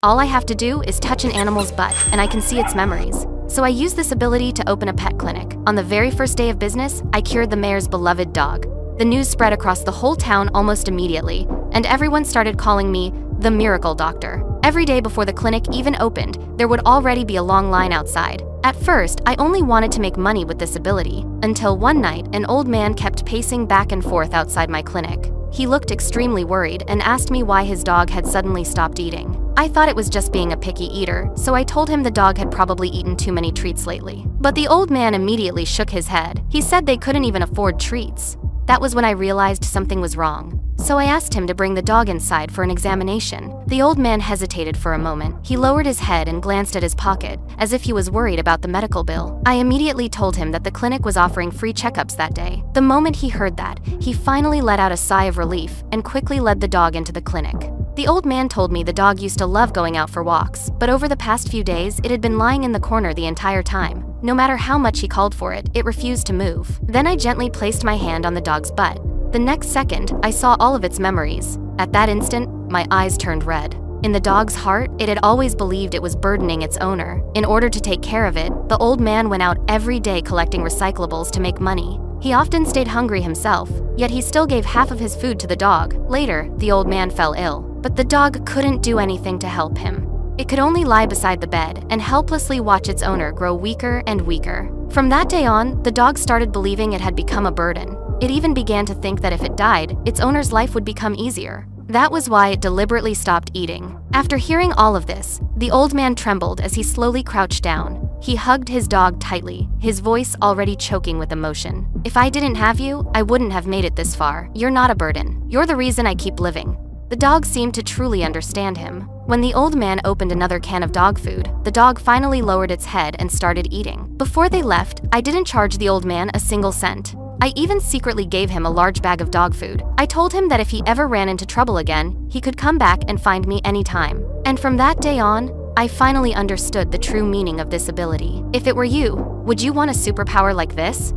All I have to do is touch an animal's butt, and I can see its memories. So I used this ability to open a pet clinic. On the very first day of business, I cured the mayor's beloved dog. The news spread across the whole town almost immediately, and everyone started calling me the miracle doctor. Every day before the clinic even opened, there would already be a long line outside. At first, I only wanted to make money with this ability, until one night, an old man kept pacing back and forth outside my clinic. He looked extremely worried and asked me why his dog had suddenly stopped eating. I thought it was just being a picky eater, so I told him the dog had probably eaten too many treats lately. But the old man immediately shook his head. He said they couldn't even afford treats. That was when I realized something was wrong. So I asked him to bring the dog inside for an examination. The old man hesitated for a moment. He lowered his head and glanced at his pocket, as if he was worried about the medical bill. I immediately told him that the clinic was offering free checkups that day. The moment he heard that, he finally let out a sigh of relief and quickly led the dog into the clinic. The old man told me the dog used to love going out for walks, but over the past few days, it had been lying in the corner the entire time. No matter how much he called for it, it refused to move. Then I gently placed my hand on the dog's butt. The next second, I saw all of its memories. At that instant, my eyes turned red. In the dog's heart, it had always believed it was burdening its owner. In order to take care of it, the old man went out every day collecting recyclables to make money. He often stayed hungry himself, yet he still gave half of his food to the dog. Later, the old man fell ill, but the dog couldn't do anything to help him. It could only lie beside the bed and helplessly watch its owner grow weaker and weaker. From that day on, the dog started believing it had become a burden. It even began to think that if it died, its owner's life would become easier. That was why it deliberately stopped eating. After hearing all of this, the old man trembled as he slowly crouched down. He hugged his dog tightly, his voice already choking with emotion. "If I didn't have you, I wouldn't have made it this far. You're not a burden. You're the reason I keep living." The dog seemed to truly understand him. When the old man opened another can of dog food, the dog finally lowered its head and started eating. Before they left, I didn't charge the old man a single cent. I even secretly gave him a large bag of dog food. I told him that if he ever ran into trouble again, he could come back and find me anytime. And from that day on, I finally understood the true meaning of this ability. If it were you, would you want a superpower like this?